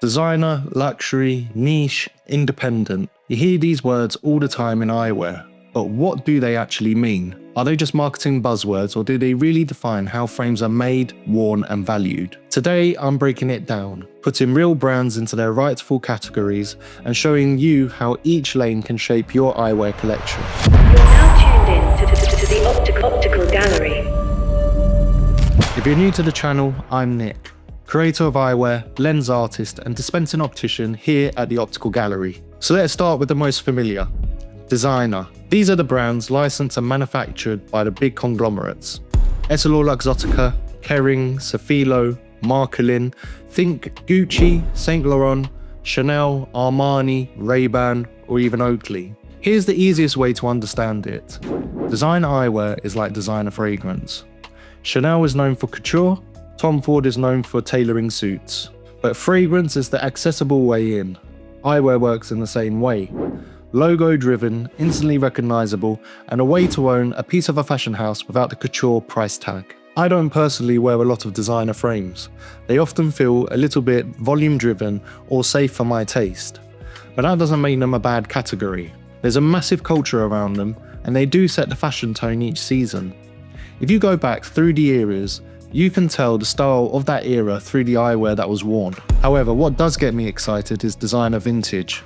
Designer, luxury, niche, independent. You hear these words all the time in eyewear, but what do they actually mean? Are they just marketing buzzwords, or do they really define how frames are made, worn and valued? Today I'm breaking it down, putting real brands into their rightful categories and showing you how each lane can shape your eyewear collection. You're now tuned in to the Optical Gallery. If you're new to the channel, I'm Nick, Curator of Eyewear, lens artist and dispensing optician here at the Optical Gallery. So let's start with the most familiar, designer. These are the brands licensed and manufactured by the big conglomerates. EssilorLuxottica, Kering, Safilo, Marcolin, think Gucci, Saint Laurent, Chanel, Armani, Ray-Ban or even Oakley. Here's the easiest way to understand it. Designer eyewear is like designer fragrance. Chanel is known for couture, Tom Ford is known for tailoring suits. But fragrance is the accessible way in. Eyewear works in the same way. Logo-driven, instantly recognizable, and a way to own a piece of a fashion house without the couture price tag. I don't personally wear a lot of designer frames. They often feel a little bit volume-driven or safe for my taste. But that doesn't make them a bad category. There's a massive culture around them, and they do set the fashion tone each season. If you go back through the eras, you can tell the style of that era through the eyewear that was worn. However, what does get me excited is designer vintage.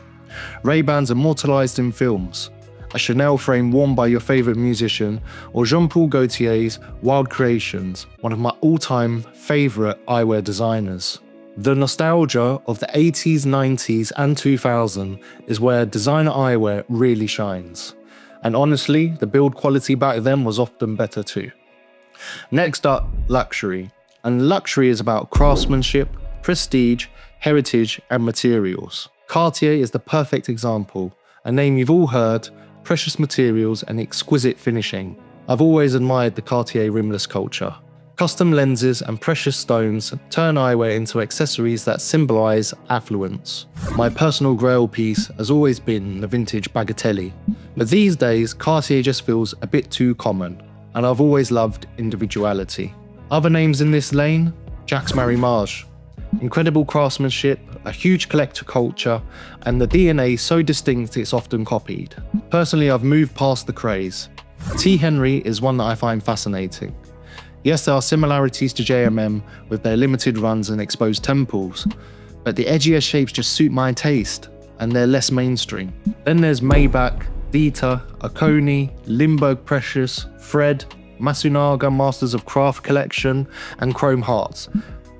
Ray-Bans immortalized in films, a Chanel frame worn by your favourite musician, or Jean-Paul Gaultier's Wild Creations, one of my all-time favourite eyewear designers. The nostalgia of the 80s, 90s and 2000 is where designer eyewear really shines. And honestly, the build quality back then was often better too. Next up, luxury. And luxury is about craftsmanship, prestige, heritage and materials. Cartier is the perfect example, a name you've all heard, precious materials and exquisite finishing. I've always admired the Cartier rimless culture. Custom lenses and precious stones turn eyewear into accessories that symbolise affluence. My personal grail piece has always been the vintage Bagatelle, but these days Cartier just feels a bit too common, and I've always loved individuality. Other names in this lane? Jacques Marie Mage. Incredible craftsmanship, a huge collector culture, and the DNA so distinct it's often copied. Personally, I've moved past the craze. T. Henry is one that I find fascinating. Yes, there are similarities to JMM with their limited runs and exposed temples, but the edgier shapes just suit my taste, and they're less mainstream. Then there's Maybach, Vita, Oconee, Limburg Precious, Fred, Masunaga Masters of Craft Collection, and Chrome Hearts.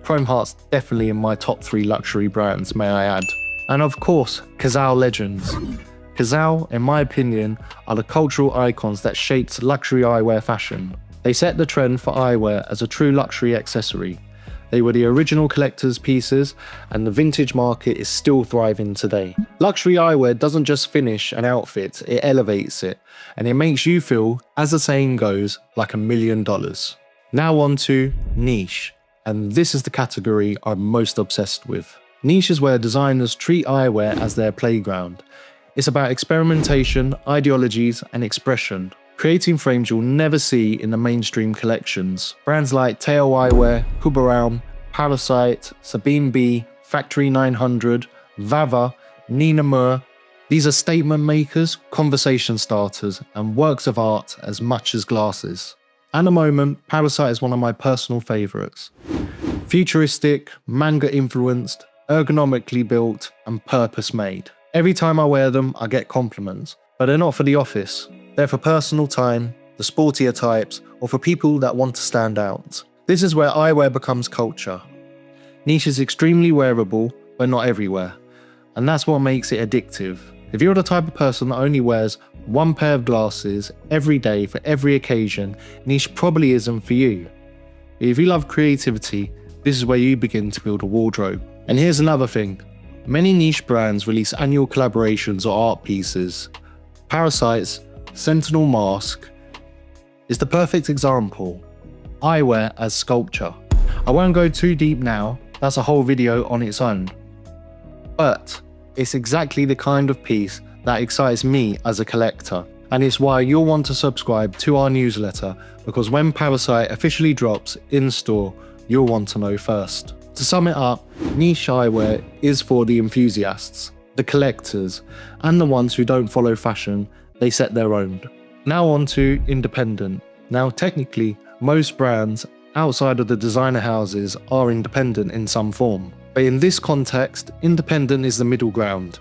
Chrome Hearts definitely in my top 3 luxury brands, may I add. And of course, Cazal legends. Cazal, in my opinion, are the cultural icons that shaped luxury eyewear fashion. They set the trend for eyewear as a true luxury accessory. They were the original collector's pieces, and the vintage market is still thriving today. Luxury eyewear doesn't just finish an outfit, it elevates it, and it makes you feel, as the saying goes, like $1 million. Now on to niche. And this is the category I'm most obsessed with. Niche is where designers treat eyewear as their playground. It's about experimentation, ideologies, and expression, creating frames you'll never see in the mainstream collections. Brands like Theo Eyewear, Kuboraum, Parasite, Sabine B, Factory 900, Vava, Nina Moore. These are statement makers, conversation starters, and works of art as much as glasses. At the moment, Parasite is one of my personal favourites. Futuristic, manga-influenced, ergonomically built, and purpose-made. Every time I wear them, I get compliments, but they're not for the office. They're for personal time, the sportier types, or for people that want to stand out. This is where eyewear becomes culture. Niche is extremely wearable, but not everywhere, and that's what makes it addictive. If you're the type of person that only wears one pair of glasses every day for every occasion, niche probably isn't for you. If you love creativity, this is where you begin to build a wardrobe. And here's another thing. Many niche brands release annual collaborations or art pieces. Parasite's Sentinel Mask is the perfect example. Eyewear as sculpture. I won't go too deep now, that's a whole video on its own. But it's exactly the kind of piece that excites me as a collector, and it's why you'll want to subscribe to our newsletter, because when Parasite officially drops in store, you'll want to know first. To sum it up, niche eyewear is for the enthusiasts, the collectors, and the ones who don't follow fashion, they set their own. Now on to independent. Now technically, most brands outside of the designer houses are independent in some form. But in this context, independent is the middle ground.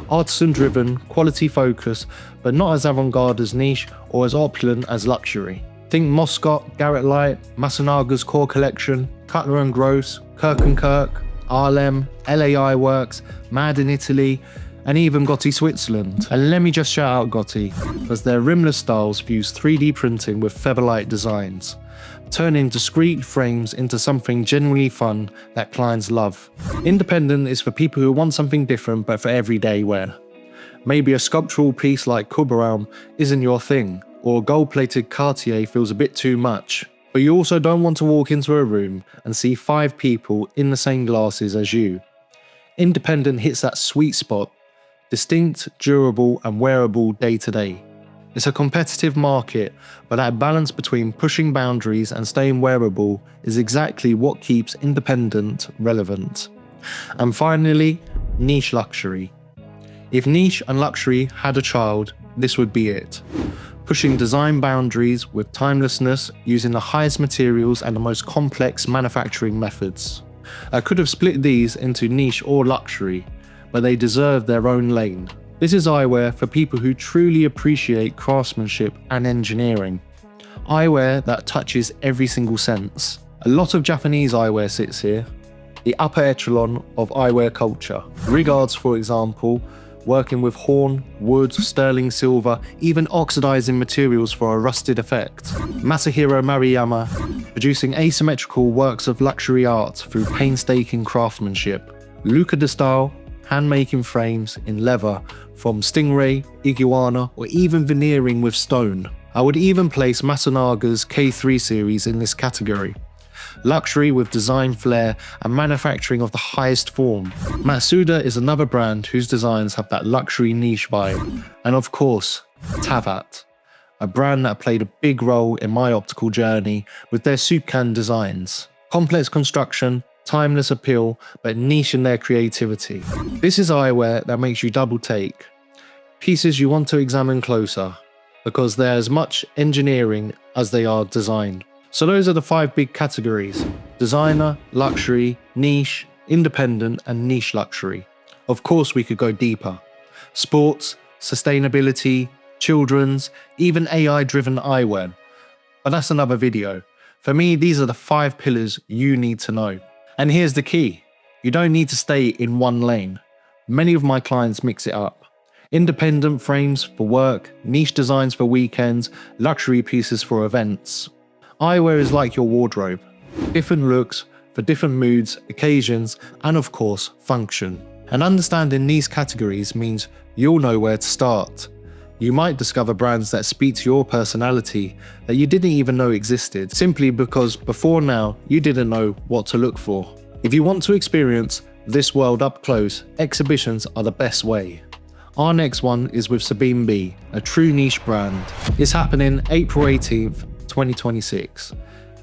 Artisan driven, quality focused, but not as avant-garde as niche or as opulent as luxury. Think Moscot, Garrett Light, Masanaga's core collection, Cutler & Gross, Kirk & Kirk, RLM, LA Eyeworks, Mad in Italy, and even Gotti Switzerland. And let me just shout out Gotti, as their rimless styles fuse 3D printing with featherlight designs, turning discrete frames into something genuinely fun that clients love. Independent is for people who want something different but for everyday wear. Maybe a sculptural piece like Kuboraum isn't your thing, or a gold-plated Cartier feels a bit too much. But you also don't want to walk into a room and see 5 people in the same glasses as you. Independent hits that sweet spot, distinct, durable, and wearable day to day. It's a competitive market, but that balance between pushing boundaries and staying wearable is exactly what keeps independent relevant. And finally, niche luxury. If niche and luxury had a child, this would be it. Pushing design boundaries with timelessness using the highest materials and the most complex manufacturing methods. I could have split these into niche or luxury, but they deserve their own lane. This is eyewear for people who truly appreciate craftsmanship and engineering. Eyewear that touches every single sense. A lot of Japanese eyewear sits here, the upper echelon of eyewear culture. Regards, for example, working with horn, wood, sterling silver, even oxidizing materials for a rusted effect. Masahiro Maruyama, producing asymmetrical works of luxury art through painstaking craftsmanship. Luca de Style, hand-making frames in leather from stingray, iguana, or even veneering with stone. I would even place Masanaga's K3 series in this category. Luxury with design flair and manufacturing of the highest form. Matsuda is another brand whose designs have that luxury niche vibe. And of course, Tavat, a brand that played a big role in my optical journey with their soup can designs. Complex construction, timeless appeal, but niche in their creativity. This is eyewear that makes you double take. Pieces you want to examine closer, because they're as much engineering as they are design. So those are the 5 big categories: designer, luxury, niche, independent, and niche luxury. Of course we could go deeper. Sports, sustainability, children's, even AI-driven eyewear. But that's another video. For me, these are the 5 pillars you need to know. And here's the key. You don't need to stay in one lane. Many of my clients mix it up. Independent frames for work, niche designs for weekends, luxury pieces for events. Eyewear is like your wardrobe. Different looks for different moods, occasions, and of course, function. And understanding these categories means you'll know where to start. You might discover brands that speak to your personality that you didn't even know existed, simply because before now you didn't know what to look for. If you want to experience this world up close, exhibitions are the best way. Our next one is with Sabine B, a true niche brand. It's happening April 18th, 2026.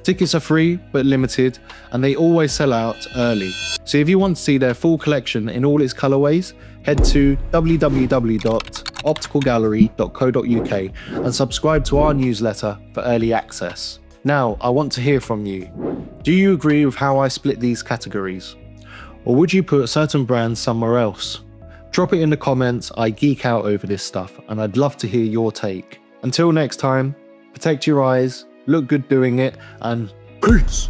Tickets are free but limited, and they always sell out early. So if you want to see their full collection in all its colorways, head to www.opticalgallery.co.uk and subscribe to our newsletter for early access. Now, I want to hear from you. Do you agree with how I split these categories? Or would you put certain brands somewhere else? Drop it in the comments. I geek out over this stuff and I'd love to hear your take. Until next time, protect your eyes, look good doing it, and peace!